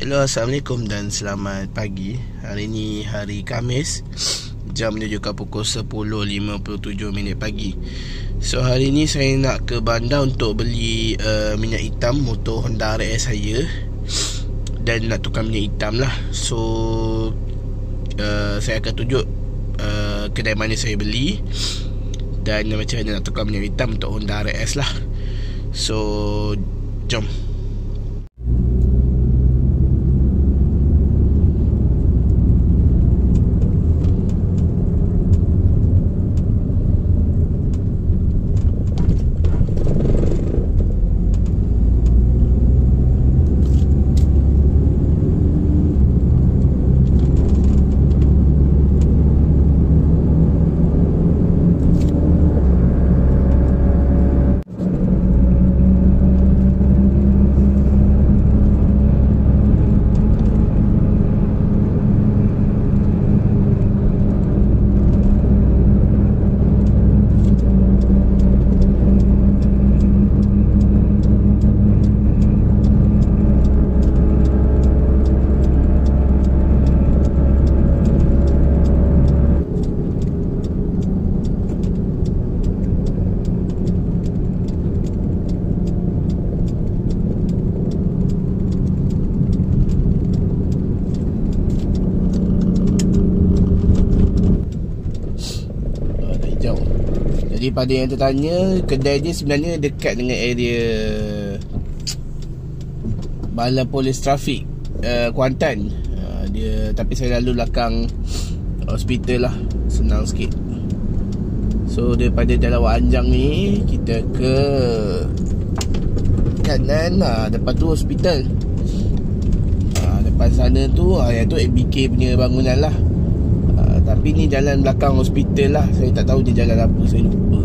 Hello, Assalamualaikum dan selamat pagi. Hari ni hari Khamis, jam menunjukkan pukul 10.57 pagi. So hari ni saya nak ke bandar untuk beli minyak hitam motor Honda RS saya, dan nak tukar minyak hitam lah. So saya akan tunjuk kedai mana saya beli dan macam mana nak tukar minyak hitam untuk Honda RS lah. So jom. Jadi pada yang tertanya, kedai ni sebenarnya dekat dengan area Balai Polis Trafik Kuantan. Dia, tapi saya lalu belakang hospital lah, senang sikit. So daripada Jalan Wak Anjang ni kita ke kanan, depan tu hospital. Depan sana tu yang tu MBK punya bangunan lah. Tapi ni jalan belakang hospital lah. Saya tak tahu dia jalan apa, saya lupa.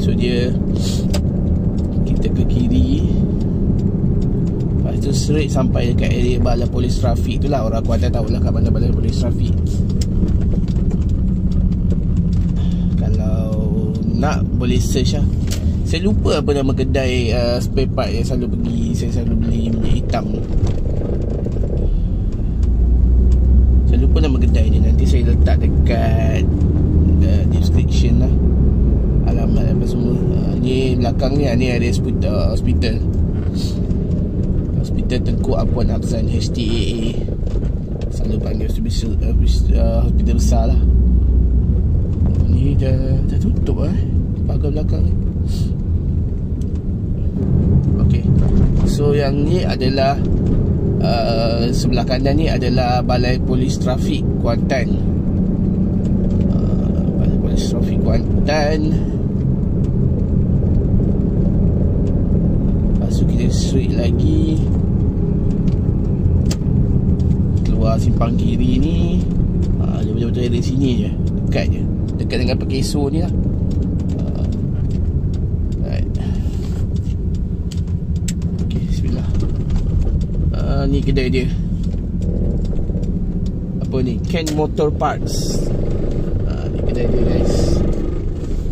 So dia, kita ke kiri, lepas tu straight sampai dekat area Balai Polis Trafik tu lah. Orang Kuantan tahulah kat mana Balai Polis Trafik. Kalau nak boleh search lah. Saya lupa apa nama kedai spare part yang selalu pergi, saya selalu beli minyak hitam. Lupa nama kedai ni, nanti saya letak dekat description lah, alamat apa semua. Ni belakang ni area hospital Tengku Apuan Aksan HTAA, selalu panggil hospital besar lah. Ni dah tutup pagar belakang ni. Okay, so yang ni adalah sebelah kanan ni adalah Balai Polis Trafik Kuantan. Balai Polis Trafik Kuantan. Lepas tu kita straight lagi, keluar simpang kiri ni. Dia betul-betul dari sini je, dekat je, dekat dengan Pekeso ni lah. Ni kedai dia, apa ni, Ken Motor Parts. Ni kedai dia guys.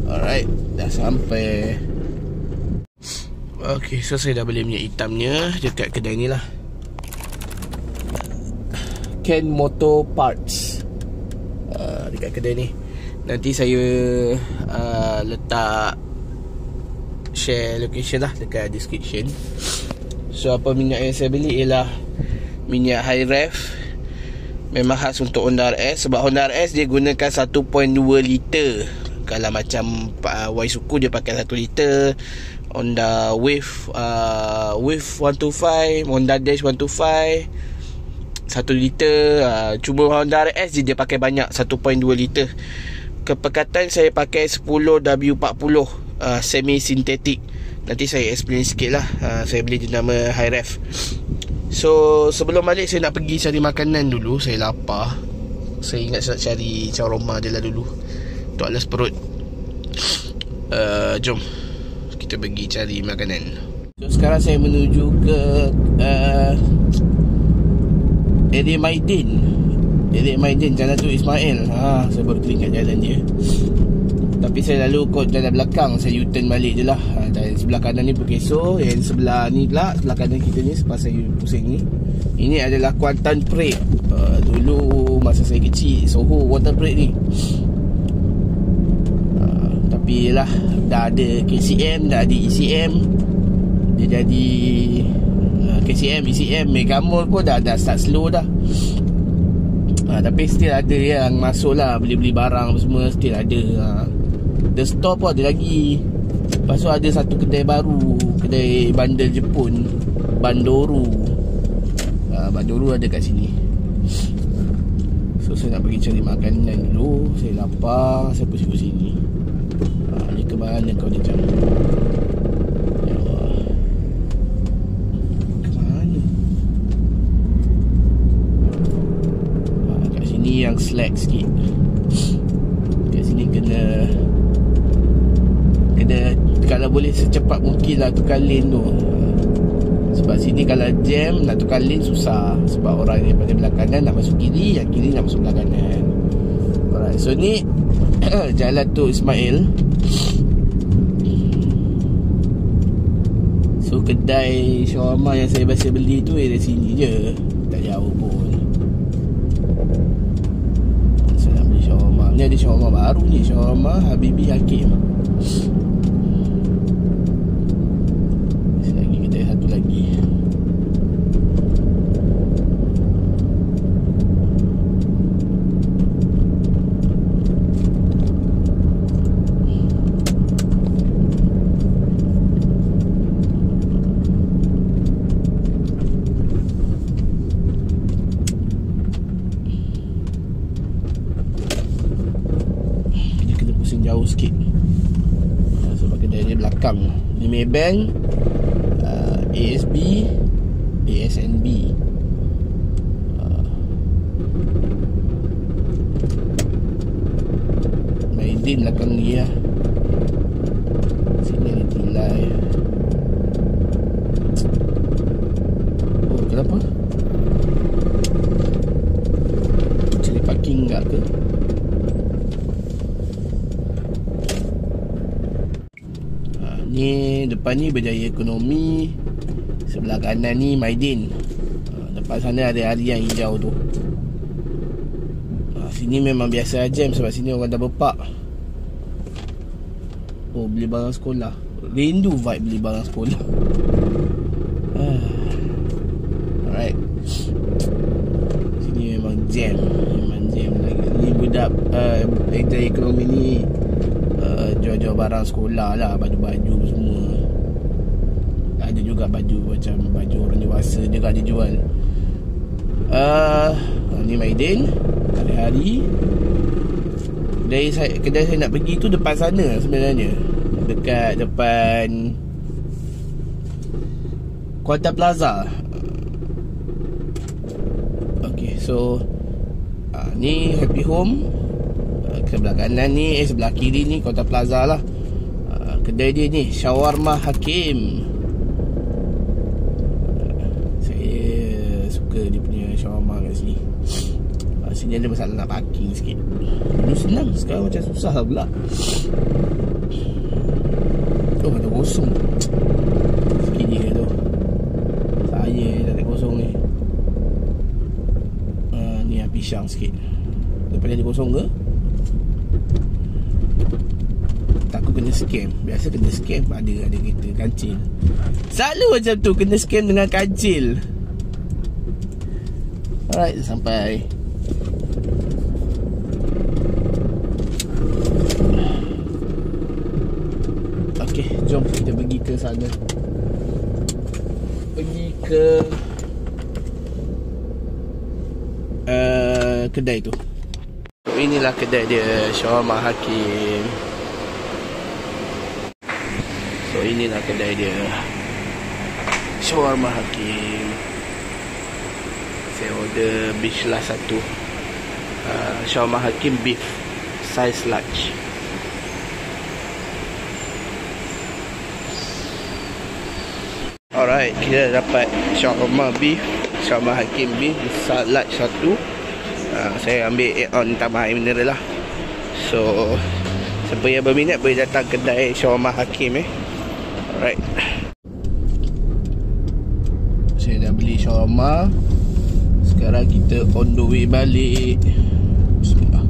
Alright, dah sampai. Okay, so saya dah beli minyak hitamnya dekat kedai ni lah, Ken Motor Parts. Dekat kedai ni. Nanti saya letak share location lah dekat description. So apa minyak yang saya beli ialah minyak high ref. Memang khas untuk Honda RS, sebab Honda RS dia gunakan 1.2 liter. Kalau macam Y-Suku dia pakai 1 liter. Honda Wave 125, Honda Dash 125 1 liter. Cuma Honda RS dia pakai banyak, 1.2 liter. Kepekatan saya pakai 10 W40 semi sintetik. Nanti saya explain sikit lah. Saya beli di nama high ref. So sebelum balik saya nak pergi cari makanan dulu. Saya lapar. Saya ingat saya nak cari shawarma je lah dulu untuk alas perut. Jom kita pergi cari makanan. So sekarang saya menuju ke area Maidin. Jalan tu Ismail. Saya baru teringat jalan dia. Tapi saya lalu kot jalan belakang, saya U-turn balik je lah. Dan sebelah kanan ni Pekeso, yang sebelah ni pula, sebelah kanan kita ni sebab saya pusing ni, ini adalah Kuantan Parade. Dulu masa saya kecil, Soho Kuantan Parade ni. Tapi lah, dah ada KCM, dah ada ECM. Dia jadi KCM, ECM, Megamall pun dah start slow dah. Tapi still ada yang masuk lah, beli-beli barang semua still ada. The store pun ada lagi. Lepas tu ada satu kedai baru, kedai bandel Jepun, Bandoru. Bandoru ada kat sini. So saya nak pergi cari makanan dulu. Saya lapar, saya pusing sini. Ni ke mana kau ni jam? Ya Allah, ke mana? Kat sini yang slack sikit. Kat sini kena kalau boleh secepat mungkin lah tukar lane tu. Sebab sini kalau jam nak tukar lane susah. Sebab orang daripada belah kanan nak masuk kiri, yang kiri nak masuk belah kanan. Alright, so ni Jalan tu Ismail. So kedai shawarma yang saya biasa beli tu dari sini je, tak jauh pun. Saya nak beli shawarma. Ni ada shawarma baru ni, shawarma Habibi Hakim. Lagi kedai satu lagi. Jauh sikit. Sebab kedai ni belakang. Ni Maybank, ASB, ASNB. Maidin belakang ni lah. Sini ni tilai. Oh, kenapa? Cari parking tak ke? Ni depan ni Berjaya Ekonomi, sebelah kanan ni Maidin. Depan sana ada harian hijau tu. Sini memang biasa jam sebab sini orang dah berpak. Oh, beli barang sekolah. Rindu vibe beli barang sekolah. Alright. Sini memang jam. Memang jam lagi. Ni budak Berjaya Ekonomi ni jual-jual barang sekolah lah, baju-baju semua. Ada juga baju macam baju orang dewasa juga dia jual. Ni Maidin. Hari-hari kedai saya nak pergi tu depan sana sebenarnya, dekat depan Kuantan Plaza. Okay, so ni Happy Home. Sebelah kanan ni, sebelah kiri ni Kuantan Plaza lah. Kedai dia ni Shawarma Hakim. Saya suka dia punya shawarma kat sini. Sini ada masalah nak parking sikit. Dulu senang, sekarang macam susah pula. Oh, ada kosong. Sikit je tu. Saya dah ada kosong ni. Ni pisang sikit. Daripada ada kosong ke? Takut kena scam. Biasa kena scam ada kereta kancil. Selalu macam tu, kena scam dengan kancil. Alright, sampai. Okay, jom kita pergi ke sana. Pergi ke kedai tu. Inilah kedai dia, Shawarma Hakim. So inilah kedai dia, Shawarma Hakim. Saya order beef lah satu. Shawarma Hakim beef size large. Alright, kita dapat shawarma beef, Shawarma Hakim beef besar large satu. Saya ambil add-on tambahan mineral lah. So Siapa yang berminat boleh datang kedai Shawarma Hakim Alright. Saya dah beli shawarma. Sekarang kita on the way balik. Bismillah.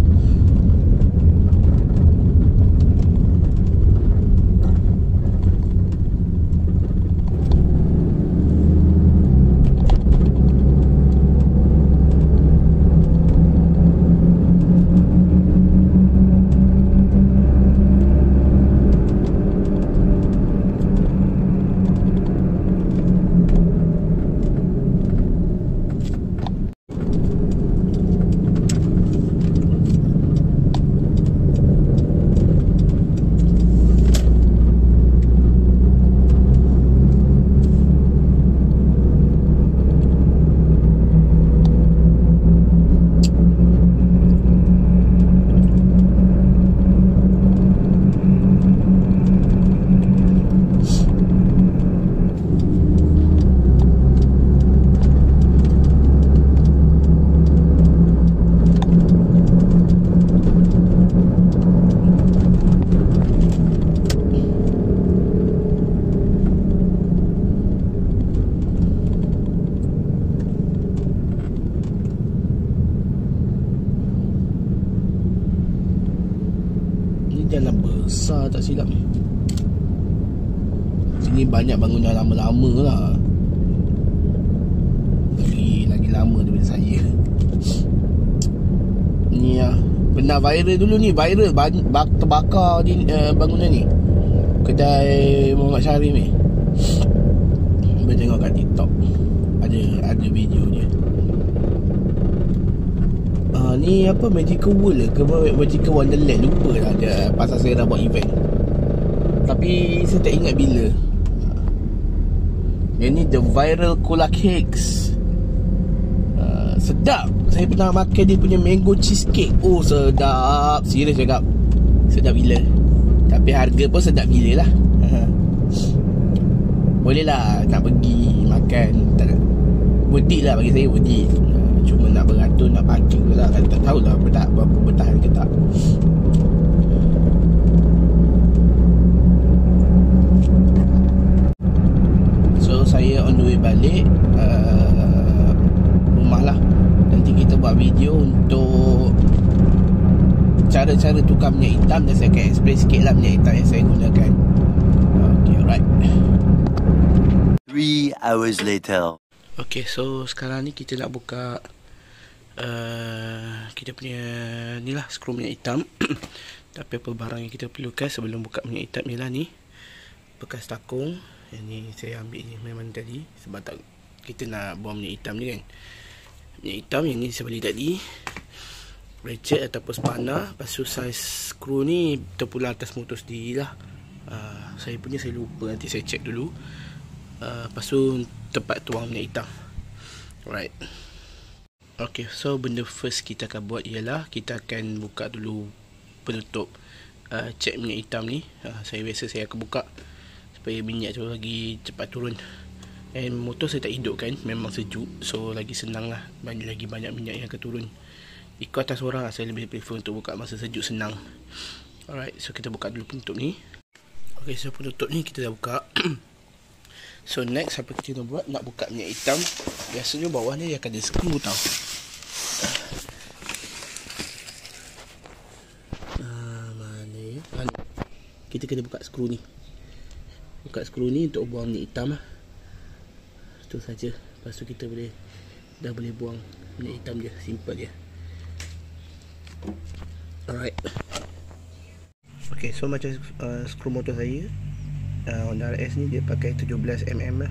Jalan besar tak silap ni. Sini banyak bangunan lama-lama lah. Lagi lama daripada saya. Ni lah, pernah viral dulu ni. Viral terbakar di bangunan ni, kedai Muhammad Syarif ni. Boleh tengok kat TikTok, ada video dia. Ni apa, Magical World ke Magical Wonderland, lupa lah dia, pasal saya dah buat event. Tapi saya tak ingat bila. Yang ni The Viral Cola Cakes. Sedap. Saya pernah makan dia punya mango cheesecake. Oh sedap. Serius cakap, sedap gila. Tapi harga pun sedap gila lah. Boleh lah nak pergi makan. Worth it lah bagi saya, worth it. Cuma nak beratur, nak parking je lah. Tak tahulah berapa bertahan ke tak. So saya on the way balik rumah lah. Nanti kita buat video untuk cara-cara tukar minyak hitam. Dan saya akan explain sikit lah minyak hitam yang saya gunakan. Okay, alright. 3 hours later. Okay, so sekarang ni kita nak buka kita punya ni lah, skru minyak hitam. Tapi apa barang yang kita perlukan sebelum buka minyak hitam ni lah, ni bekas takung. Yang ni saya ambil ni memang tadi, sebab tak, kita nak buang minyak hitam ni kan. Minyak hitam yang ni saya beli tadi, ratchet ataupun spana. Lepas tu saiz skru ni terpulang atas motor sendiri lah. Saya punya saya lupa, nanti saya check dulu. Lepas tu tempat tuang minyak hitam. Alright. Okay, so benda first kita akan buat ialah kita akan buka dulu penutup cek minyak hitam ni. Saya biasa saya akan buka supaya minyak tu lagi cepat turun. And motor saya tak hidupkan, memang sejuk, so lagi senang lah, lagi banyak minyak yang akan turun. Ikut atas orang lah, saya lebih prefer untuk buka masa sejuk, senang. Alright, so kita buka dulu penutup ni. Okay, so penutup ni kita dah buka. So next apa kita nak buat, nak buka minyak hitam. Biasanya bawah ni dia akan ada skru tau. Mana ya? Kita kena buka skru ni. Buka skru ni untuk buang minyak hitam lah. Itu saja. Lepas tu kita dah boleh buang minyak hitam je. Simple je. Alright. Okay, so macam skru motor saya, Honda RS ni dia pakai 17mm lah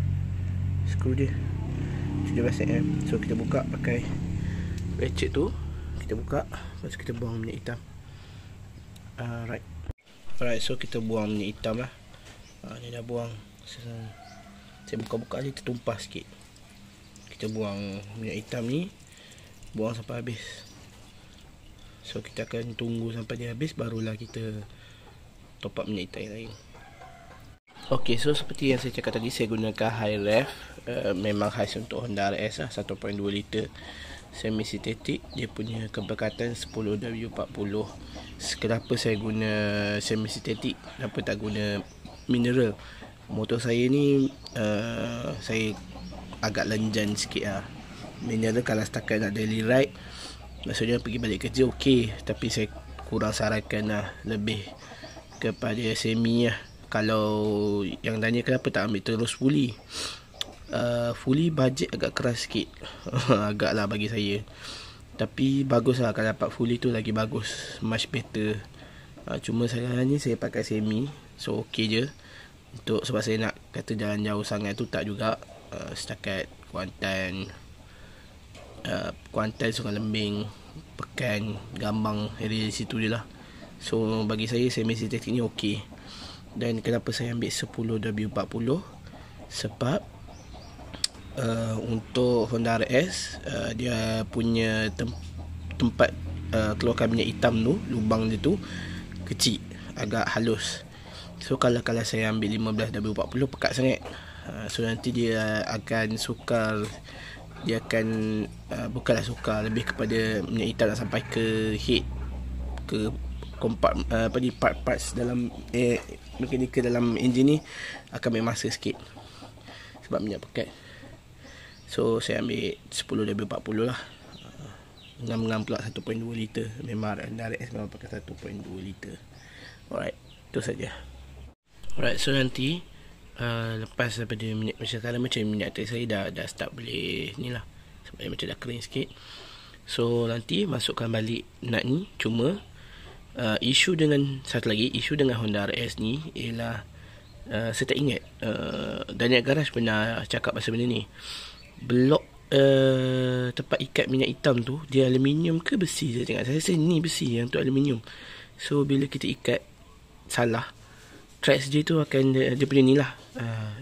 skru dia, 17mm. So kita buka pakai ratchet tu, kita buka, lepas tu kita buang minyak hitam. Alright, so kita buang minyak hitam lah. Ni dah buang. Saya buka-buka ni tertumpah sikit. Kita buang minyak hitam ni, buang sampai habis. So kita akan tunggu sampai dia habis, barulah kita top up minyak hitam yang lain. Ok, so seperti yang saya cakap tadi, saya gunakan high ref. Memang khas untuk Honda RS lah, 1.2 liter. semi sintetik, dia punya kepekatan 10W40. Kenapa saya guna semi sintetik, kenapa tak guna mineral? Motor saya ni saya agak lenjan sikit lah. Mineral kalau setakat nak daily ride, maksudnya pergi balik kerja okey, tapi saya kurang sarankan lah, lebih kepada semi lah. Kalau yang tanya kenapa tak ambil terus fully, fully budget agak keras sikit agak lah bagi saya, tapi bagus lah kalau dapat fully tu, lagi bagus, much better. Cuma sekarang ni saya pakai semi, so okey je untuk, sebab saya nak kata jalan jauh sangat tu tak juga, setakat Kuantan, Sungai Lembing, Pekan, Gambang, area situ je lah. So bagi saya semi sintetik ni okey. Dan kenapa saya ambil 10W40, sebab untuk Honda RS, dia punya tempat keluarkan minyak hitam tu, lubang dia tu kecil, agak halus. So kalau saya ambil 15W40 pekat sangat. So nanti dia akan sukar, dia akan bukanlah sukar, lebih kepada minyak hitam nak sampai ke head, ke parts dalam mekanikal dalam enjin ni akan ambil masa sikit sebab minyak pekat. So saya ambil 10W40 lah. Ngam-ngam pula 1.2 liter. Memang RS memang pakai 1.2 liter. Alright, itu saja. Alright, so nanti lepas daripada minyak, sekarang macam minyak tadi saya dah start boleh ni lah, sebab macam dah kering sikit. So nanti masukkan balik nut ni. Cuma isu dengan satu lagi, isu dengan Honda RS ni ialah saya tak ingat Daniel Garage pernah cakap pasal benda ni. Blok tempat ikat minyak hitam tu, dia aluminium ke besi? Saya tengok, saya rasa ni besi yang tu aluminium. So bila kita ikat salah, threads dia tu akan dia punya ni lah,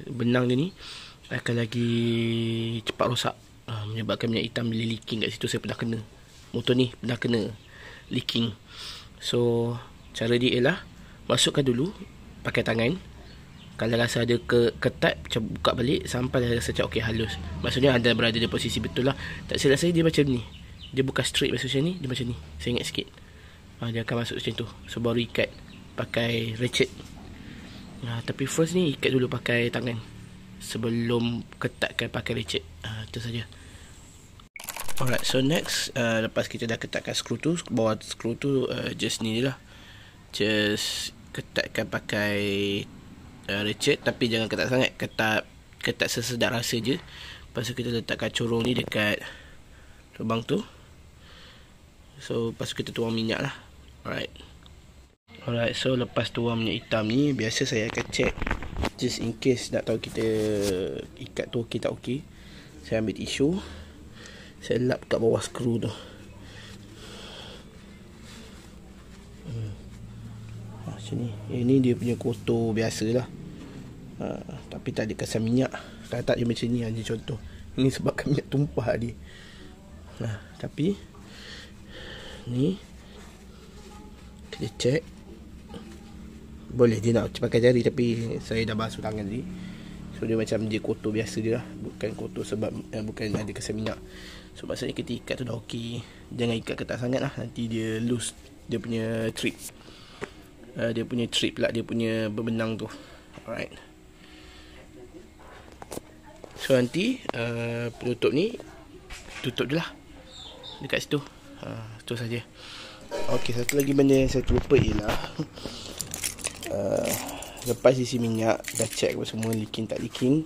benang dia ni akan lagi cepat rosak, menyebabkan minyak hitam bila leaking kat situ. Saya pernah kena, motor ni pernah kena leaking. So cara dia ialah masukkan dulu pakai tangan. Kalau rasa ada ketat, macam buka balik sampai dah rasa macam okey, halus. Maksudnya anda berada di posisi betul lah. Tak silap saya dia macam ni, dia bukan straight macam ni, dia macam ni. Saya ingat sikit, dia akan masuk macam tu. So baru ikat pakai ratchet. Tapi first ni ikat dulu pakai tangan sebelum ketatkan pakai ratchet. Itu saja. Alright, so next, lepas kita dah ketatkan skru tu, bawah skru tu just ni lah, just ketatkan pakai ratchet, tapi jangan ketat sangat, ketat sesedap rasa je. Lepas tu kita letakkan corong ni dekat lubang tu. So lepas tu kita tuang minyak lah. Alright, so lepas tuang minyak hitam ni, biasa saya akan check just in case nak tahu kita ikat tu okey tak okey. Saya ambil tisu, saya lap kat bawah skru tu. Macam ni. Ini dia punya kotor biasa lah, tapi tak ada kesan minyak. Kalau tak dia macam ni je contoh. Ini sebabkan minyak tumpah dia. Tapi ni kita check. Boleh dia nak pakai jari, tapi saya dah basuh tangan tadi. So dia macam dia kotor biasa je lah, bukan kotor sebab bukan ada kesan minyak. So maksudnya kita ikat tu dah okey. Jangan ikat ketat sangat lah, nanti dia loose dia punya trip. Dia punya trip pula, dia punya berbenang tu. Alright. So nanti penutup ni tutup je lah dekat situ. Itu saja. Okey, satu lagi benda yang saya terlupa ialah lepas isi minyak, dah check apa semua leaking tak leaking,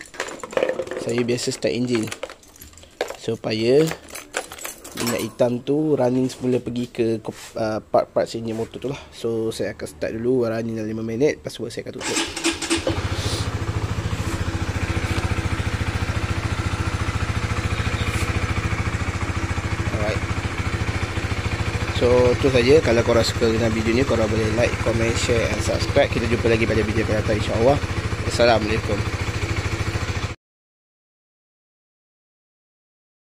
saya biasa start enjin supaya minyak hitam tu running semula pergi ke part-part enjin motor tu lah. So saya akan start dulu, running dalam 5 minit, lepas tu saya akan tutup. So itu saja. Kalau korang suka dengan video ni, korang boleh like, comment, share and subscribe. Kita jumpa lagi pada video akan datang, insyaAllah. Assalamualaikum.